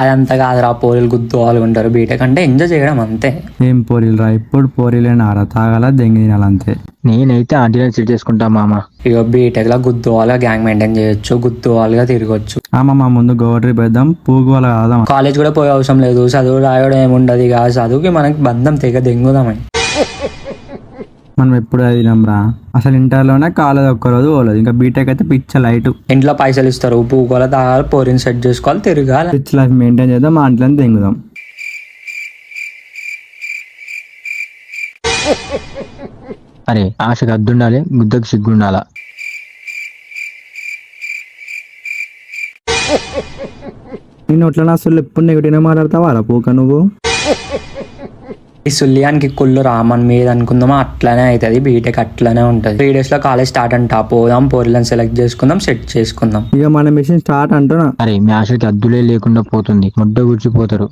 అదంతా కాదురా, పోరీలు గుద్దువాళ్ళు ఉంటారు. బీటెక్ అంటే ఎంజాయ్ చేయడం అంతే. ఏం పోరీలు రా, ఇప్పుడు పోరీలే నారా, తాగాల దెంగి తినాలంతే. నేనైతే ఆంటీని సెట్ చేసుకుంటా మామ. ఇక బీటెక్ లో గుద్దువాళ్ళగా గ్యాంగ్ మెయింటైన్ చేయొచ్చు, గుద్దువాళ్ళగా తిరగొచ్చు. మా ముందు గోవా ట్రిప్ వేద్దాం, పూగు వాళ్ళ కాదాం. కాలేజ్ కూడా పోయే అవసరం లేదు, చదువు రాయడం ఏముండదు. ఇక చదువుకి మనకి బంధం తెగ దెంగుదామని. మనం ఎప్పుడు చదివినాం రా, అసలు ఇంటర్లోనే కాలేజ్ ఒక్కరోజు పోలేదు. ఇంకా బీటెక్ అయితే పిచ్చ లైట్. ఇంట్లో పైసలు ఇస్తారు, పూకోవాలి, తాగాలి, పోరిని సెట్ చేసుకోవాలి, తిరగాలి. పిచ్ లైఫ్ మెయింటైన్ చేద్దాం, మా ఇంట్లో దెంగుదాం. అరే ఆశకు అద్దుండాలి, గుద్దకు సిగ్గుండాలా. నేను అట్లా అసలు ఎప్పుడు నెగిటివ్గా మాట్లాడతావా రా పూక నువ్వు? ఈ సుల్లియానికి కుళ్ళు రామన్ మీద అనుకుందామా, అట్లానే అవుతుంది. బీటెక్ అట్లానే ఉంటుంది. 3 days లో కాలేజ్ స్టార్ట్ అంట. పోదాం, పోరీలను సెలెక్ట్ చేసుకుందాం, సెట్ చేసుకుందాం. ఇక మన మిషన్ స్టార్ట్ అంటున్నా. అరే మీ ఆశకి అద్దులే లేకుండా పోతుంది, ముడ్డ గుర్చిపోతారు.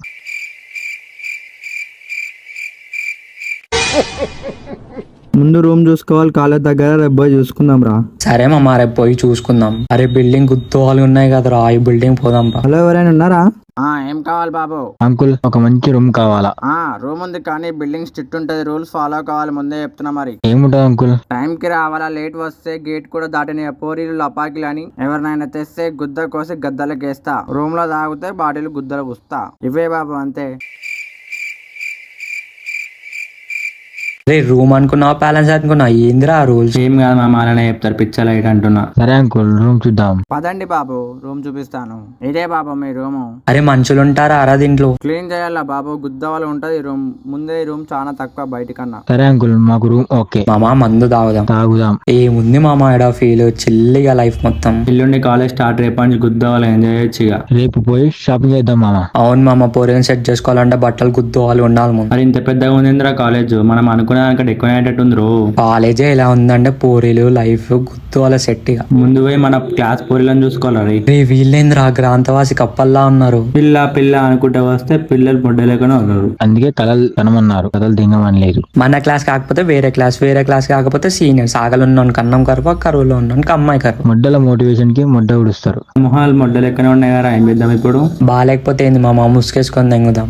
ముందు రూమ్ చూసుకోవాలి, కాలేజ్ దగ్గర రేపు పోయి చూసుకుందాం రా. సరే మామ, రేపు పోయి చూసుకుందాం. అరే బిల్డింగ్ గుర్తువాళ్ళు ఉన్నాయి కదరా, ఈ బిల్డింగ్ పోదాం. హలో, ఎవరైనా ఉన్నారా? ఏం కావాలి బాబు? అంకుల్ ఒక మంచి రూమ్ కావాలా. రూమ్ ఉంది కానీ బిల్డింగ్ స్ట్రిక్ట్ ఉంటది, రూల్స్ ఫాలో కావాలి, ముందే చెప్తున్నా. మరి ఏముంటది అంకుల్? టైం కి రావాలా, లేట్ వస్తే గేట్ కూడా దాటిన పోరీలు లపాకిలు అని ఎవరినైనా తెస్తే గుద్ద కోసి గద్దలకేస్తా, రూమ్ లో తాగితే బాటిల్ గుద్దలు పుస్తా. ఇవే బాబు, అంతే. రే రూమ్ అనుకున్నావా, ప్యాలెన్స్ అనుకున్నావా, ఏందిరా రూల్స్? ఏం కాదు మా మాలనే చెప్తారు, పిచ్చ లైట్ అంటున్నా. సరే అంకుల్, రూమ్ చూద్దాం. పదండి బాబు, రూమ్ చూపిస్తాను. ఇదే బాబు మీ రూము. అరే మనుషులు ఉంటారా అరా దీంట్లో? క్లీన్ చేయాలా బాబు, గుద్ద వాళ్ళు ఉంటది రూమ్ ముందే. రూమ్ చాలా తక్కువ బయటికన్నా. సరే అంకుల్, మాకు రూమ్ ఓకే. మామ మందు తాగుదాం. ఏముంది మామ, ఎడా ఫీల్ చిల్లిగా లైఫ్ మొత్తం. ఎల్లుండి కాలేజ్ స్టార్ట్, రేపు నుంచి గుద్దవాలి, ఎంజాయ్ చేయొచ్చు ఇక. రేపు పోయి షాపింగ్ చేద్దాం మామ. అవును మామ, పోరీని సెట్ చేసుకోవాలంటే బట్టలు గుద్దువాలి ఉండాలి ముందు. మరి ఇంత పెద్దగా ఉందిరా కాలేజ్, మనం అనుకునే దానికంటే ఎక్కువ అయ్యేటట్టుంది రో. కాలేజే ఎలా ఉందంటే పోరీలు లైఫ్ గుద్దువాల సెట్. ఇక ముందు పోయి మన క్లాస్ పోరీలను చూసుకోవాలి. రే వీళ్ళేంద్రా గ్రాంతవాసి కప్పల్లా ఉన్నారు. పిల్ల అనుకుంటే వస్తే పిల్లలు పొడ్డలేకనే ఉన్నారు. అందుకే కలలు కనమన్నారు, కథలు దింగమని లేదు. మన క్లాస్ కాకపోతే వేరే క్లాస్, వేరే క్లాస్ కాకపోతే సీనియర్స్. ఆకలున్నాను కన్నం కరువు, కరువులో ఉన్నాను అమ్మాయి కరువు. ముడ్డల మోటివేషన్ కి ముడ్డ ఉడుస్తారు. మొహాలు మొడ్డలెక్కనే ఉన్నాయి కదా, ఏం చేద్దాం ఇప్పుడు? బాగాలేకపోతే ఏంది మామ, ముసుకేసుకొని దెంగుదాం.